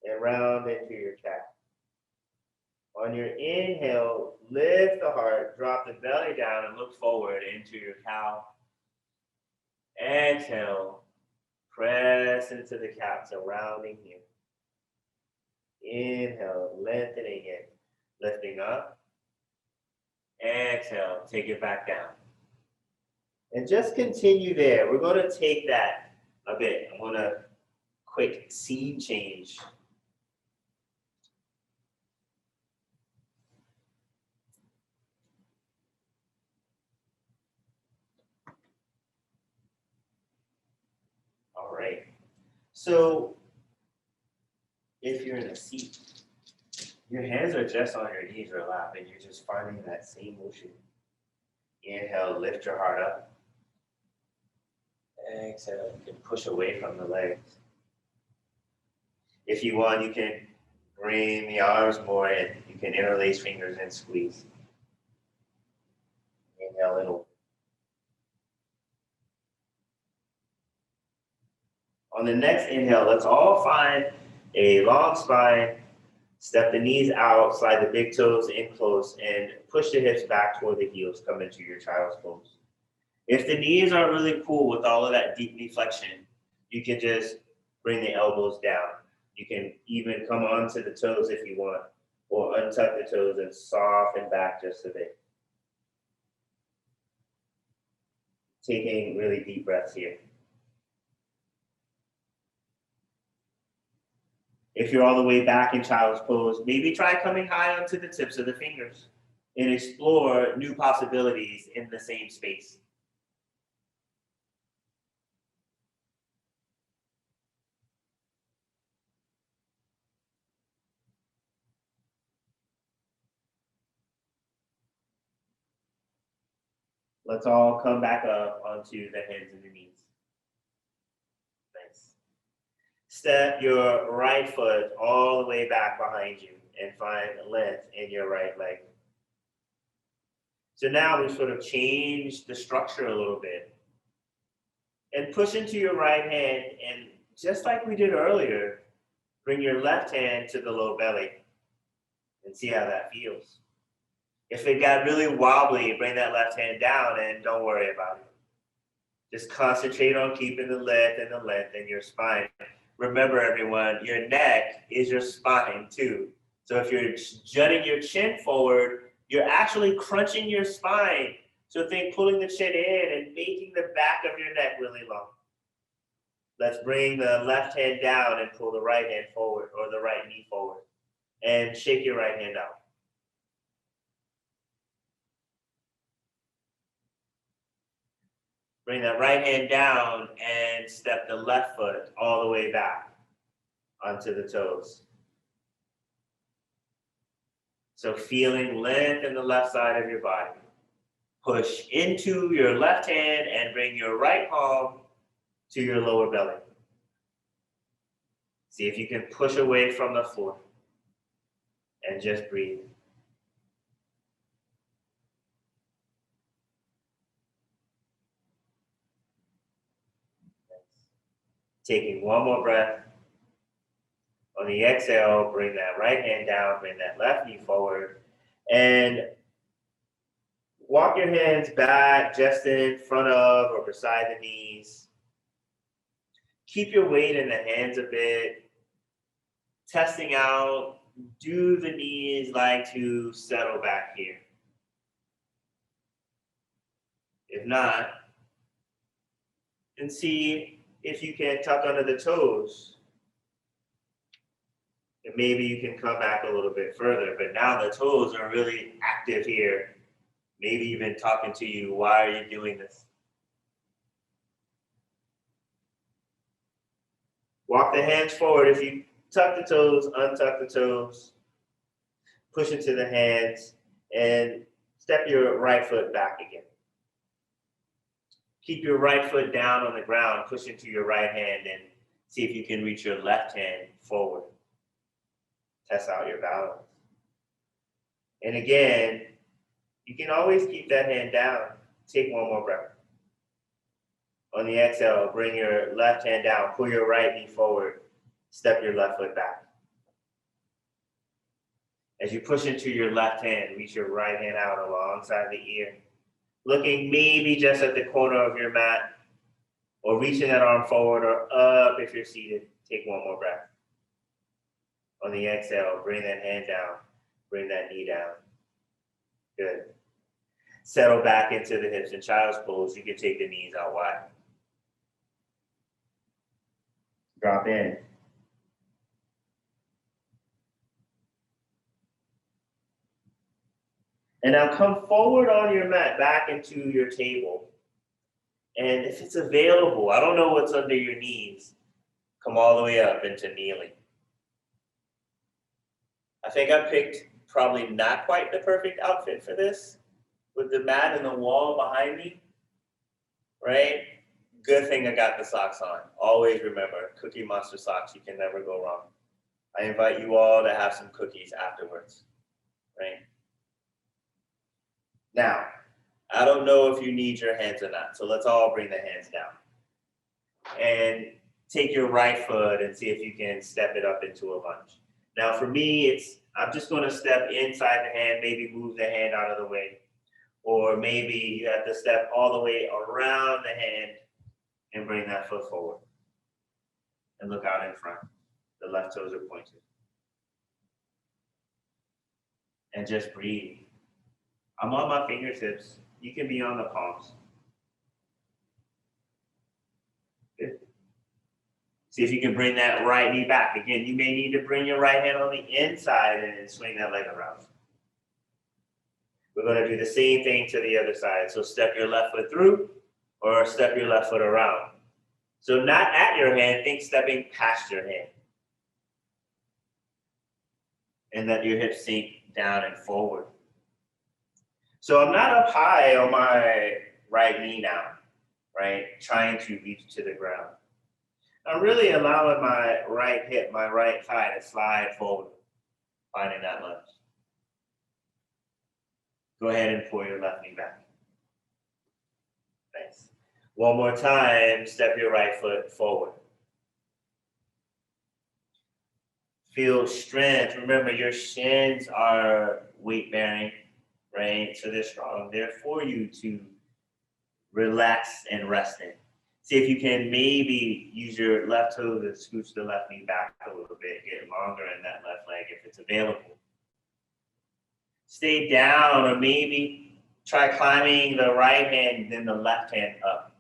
and round into your calf. On your inhale, lift the heart, drop the belly down, and look forward into your cow. Exhale, press into the calf, so rounding here. Inhale, lengthening it, lifting up. Exhale, take it back down. And just continue there. We're going to take that a bit. I'm going to quick scene change. All right. So if you're in a seat, your hands are just on your knees or lap, and you're just finding that same motion. Inhale, lift your heart up. Exhale, you can push away from the legs. If you want, you can bring the arms more in. You can interlace fingers and squeeze. Inhale and open. On the next inhale, let's all find a long spine. Step the knees out, slide the big toes in close, and push the hips back toward the heels. Come into your child's pose. If the knees aren't really cool with all of that deep knee flexion, you can just bring the elbows down. You can even come onto the toes if you want, or untuck the toes and soften back just a bit. Taking really deep breaths here. If you're all the way back in child's pose, maybe try coming high onto the tips of the fingers and explore new possibilities in the same space. Let's all come back up onto the hands and the knees. Nice. Step your right foot all the way back behind you and find length in your right leg. So now we've sort of changed the structure a little bit. And push into your right hand, and just like we did earlier, bring your left hand to the low belly and see how that feels. If it got really wobbly, bring that left hand down and don't worry about it. Just concentrate on keeping the length in your spine. Remember, everyone, your neck is your spine too. So if you're jutting your chin forward, you're actually crunching your spine. So think pulling the chin in and making the back of your neck really long. Let's bring the left hand down and pull the right hand forward, or the right knee forward, and shake your right hand out. Bring that right hand down and step the left foot all the way back onto the toes. So feeling length in the left side of your body. Push into your left hand and bring your right palm to your lower belly. See if you can push away from the floor and just breathe. Taking one more breath. On the exhale, bring that right hand down, bring that left knee forward, and walk your hands back just in front of or beside the knees. Keep your weight in the hands a bit. Testing out, do the knees like to settle back here? If not, then see if you can tuck under the toes. And maybe you can come back a little bit further, but now the toes are really active here. Maybe even talking to you, why are you doing this? Walk the hands forward. If you tuck the toes, untuck the toes, push into the hands, and step your right foot back again. Keep your right foot down on the ground, push into your right hand, and see if you can reach your left hand forward. Test out your balance. And again, you can always keep that hand down. Take one more breath. On the exhale, bring your left hand down, pull your right knee forward, step your left foot back. As you push into your left hand, reach your right hand out alongside the ear, looking maybe just at the corner of your mat, or reaching that arm forward or up if you're seated. Take one more breath. On the exhale, bring that hand down, bring that knee down. Good. Settle back into the hips in child's pose. You can take the knees out wide. Drop in. And now come forward on your mat, back into your table. And if it's available, I don't know what's under your knees, come all the way up into kneeling. I think I picked probably not quite the perfect outfit for this, with the mat and the wall behind me, right? Good thing I got the socks on. Always remember, Cookie Monster socks, you can never go wrong. I invite you all to have some cookies afterwards, right? Now, I don't know if you need your hands or not, so let's all bring the hands down. And take your right foot and see if you can step it up into a lunge. Now for me, I'm just gonna step inside the hand, maybe move the hand out of the way. Or maybe you have to step all the way around the hand and bring that foot forward. And look out in front. The left toes are pointed. And just breathe. I'm on my fingertips. You can be on the palms. Good. See if you can bring that right knee back. Again, you may need to bring your right hand on the inside and then swing that leg around. We're going to do the same thing to the other side. So step your left foot through or step your left foot around. So not at your hand, think stepping past your hand. And let your hips sink down and forward. So I'm not up high on my right knee now, right? Trying to reach to the ground. I'm really allowing my right hip, my right thigh to slide forward, finding that lunge. Go ahead and pull your left knee back. Nice. One more time, step your right foot forward. Feel strength. Remember, your shins are weight bearing, right? So they're strong. They're for you to relax and rest in. See if you can maybe use your left toe to scooch the left knee back a little bit, get longer in that left leg if it's available. Stay down, or maybe try climbing the right hand, then the left hand up.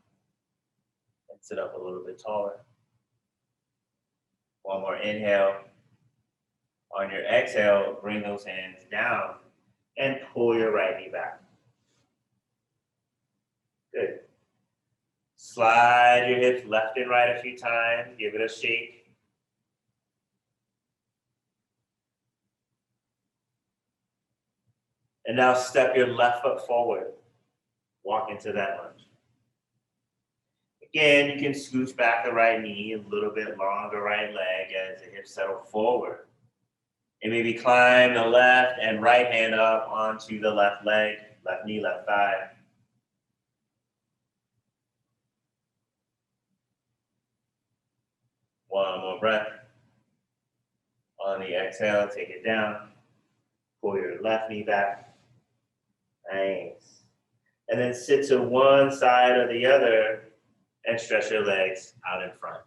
And sit up a little bit taller. One more inhale. On your exhale, bring those hands down and pull your right knee back. Good. Slide your hips left and right a few times. Give it a shake. And now step your left foot forward. Walk into that lunge. Again, you can scooch back the right knee, a little bit longer right leg as the hips settle forward. And maybe climb the left and right hand up onto the left leg, left knee, left thigh. One more breath. On the exhale, take it down. Pull your left knee back. Nice. And then sit to one side or the other and stretch your legs out in front.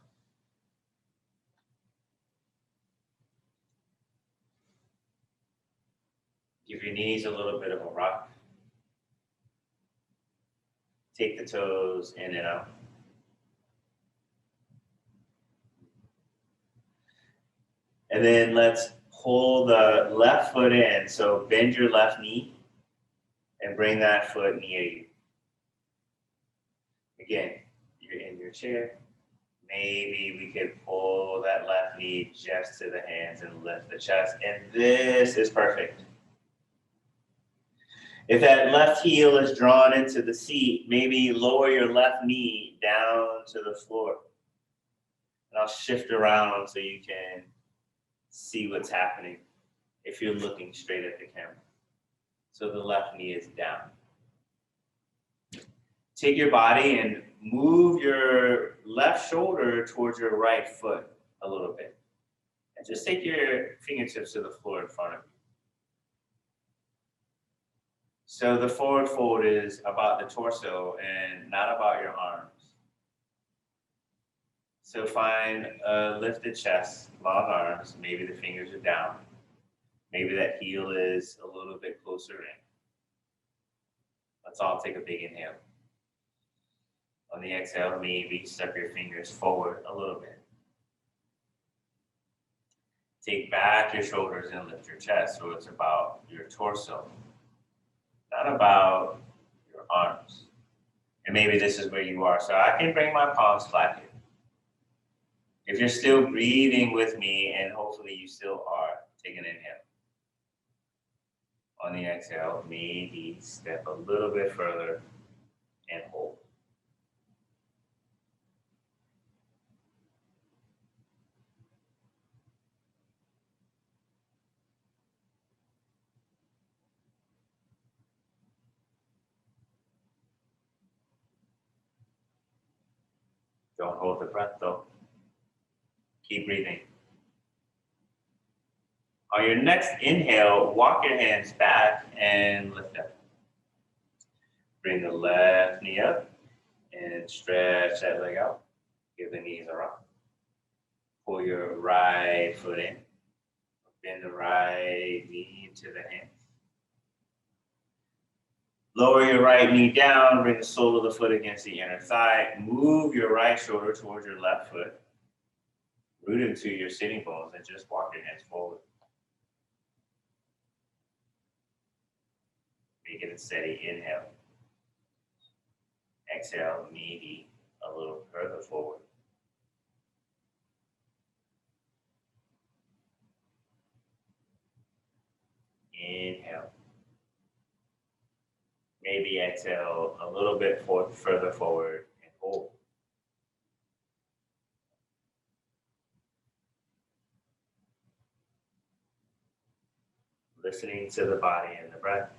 Give your knees a little bit of a rock. Take the toes in and out. And then let's pull the left foot in. So bend your left knee and bring that foot near you. Again, you're in your chair. Maybe we could pull that left knee just to the hands and lift the chest. And this is perfect. If that left heel is drawn into the seat, maybe lower your left knee down to the floor. And I'll shift around so you can see what's happening if you're looking straight at the camera. So the left knee is down. Take your body and move your left shoulder towards your right foot a little bit. And just take your fingertips to the floor in front of you. So the forward fold is about the torso and not about your arms. So find a lifted chest, long arms, maybe the fingers are down. Maybe that heel is a little bit closer in. Let's all take a big inhale. On the exhale, maybe step your fingers forward a little bit. Take back your shoulders and lift your chest, so it's about your torso, not about your arms. And maybe this is where you are, so I can bring my palms flat here. If you're still breathing with me, and hopefully you still are, take an inhale. On the exhale, maybe step a little bit further and hold. Don't hold the breath though. Keep breathing. On your next inhale, walk your hands back and lift up. Bring the left knee up and stretch that leg out. Give the knees a rock. Pull your right foot in. Bend the right knee into the hands. Lower your right knee down. Bring the sole of the foot against the inner thigh. Move your right shoulder towards your left foot. Root into your sitting bones and just walk your hands forward. Make it a steady inhale. Exhale, maybe a little further forward. Inhale. Maybe exhale a little bit further forward and hold. Listening to the body and the breath.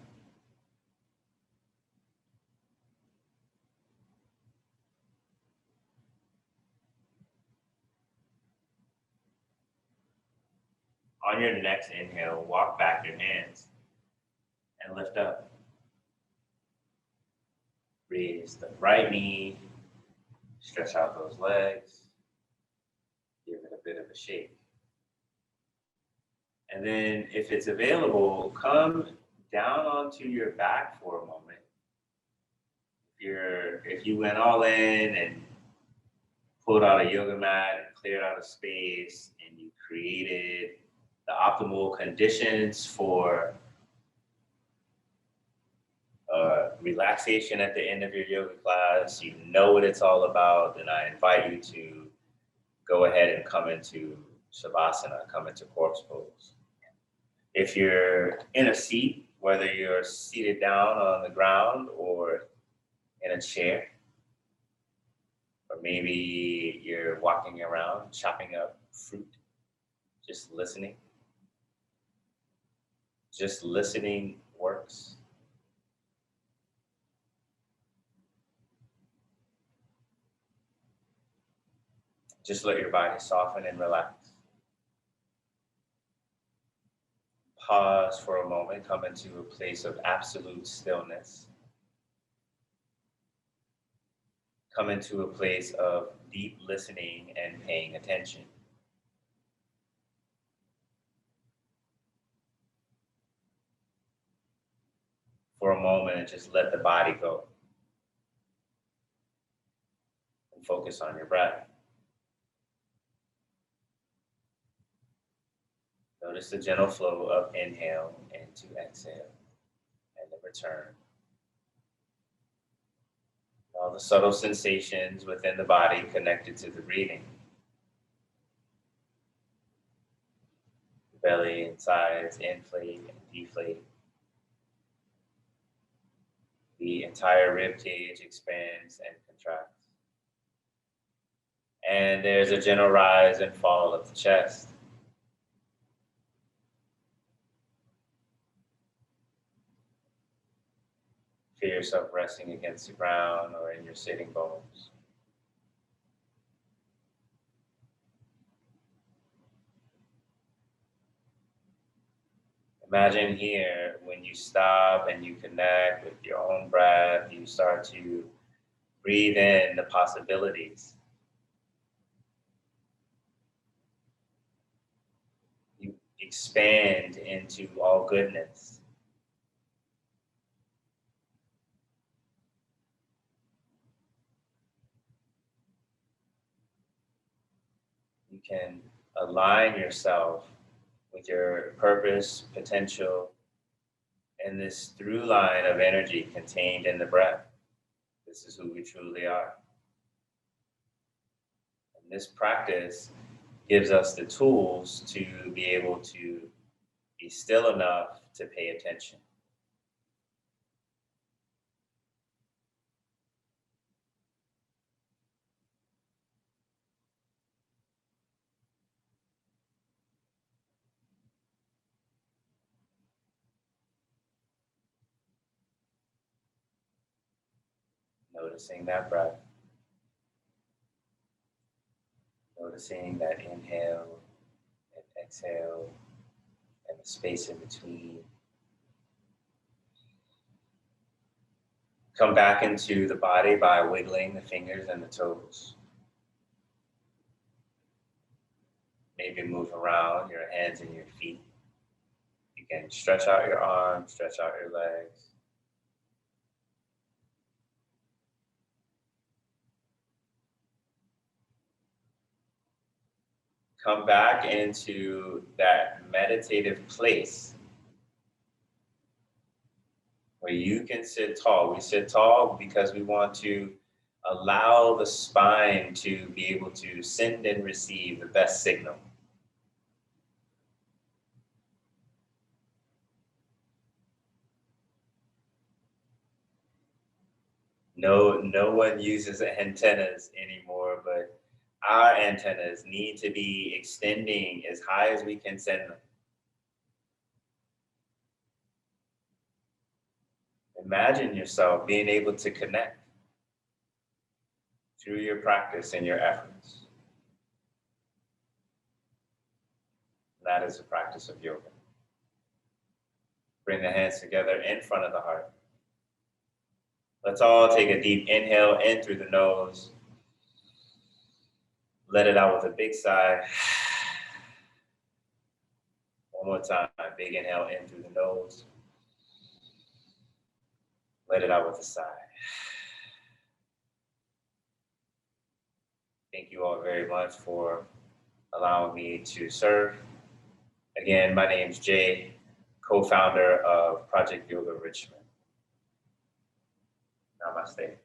On your next inhale, walk back your hands and lift up. Raise the right knee, stretch out those legs, give it a bit of a shake. And then if it's available, come down onto your back for a moment. If you went all in and pulled out a yoga mat and cleared out a space and you created the optimal conditions for relaxation at the end of your yoga class, you know what it's all about, then I invite you to go ahead and come into Shavasana, come into corpse pose. If you're in a seat, whether you're seated down on the ground or in a chair, or maybe you're walking around chopping up fruit, just listening. Just listening works. Just let your body soften and relax. Pause for a moment, come into a place of absolute stillness. Come into a place of deep listening and paying attention. For a moment, and just let the body go. And focus on your breath. Notice the gentle flow of inhale into exhale and the return. All the subtle sensations within the body connected to the breathing. The belly and sides inflate and deflate. The entire rib cage expands and contracts. And there's a gentle rise and fall of the chest. Feel yourself resting against the ground or in your sitting bones. Imagine here, when you stop and you connect with your own breath, you start to breathe in the possibilities. You expand into all goodness. You can align yourself with your purpose, potential, and this through line of energy contained in the breath. This is who we truly are. And this practice gives us the tools to be able to be still enough to pay attention. Noticing that breath. Noticing that inhale and exhale and the space in between. Come back into the body by wiggling the fingers and the toes. Maybe move around your hands and your feet. You can stretch out your arms, stretch out your legs. Come back into that meditative place where you can sit tall. We sit tall because we want to allow the spine to be able to send and receive the best signal. No one uses antennas anymore, but our antennas need to be extending as high as we can send them. Imagine yourself being able to connect through your practice and your efforts. That is the practice of yoga. Bring the hands together in front of the heart. Let's all take a deep inhale in through the nose. Let it out with a big sigh. One more time, big inhale in through the nose. Let it out with a sigh. Thank you all very much for allowing me to serve. Again, my name is J, co-founder of Project Yoga Richmond. Namaste.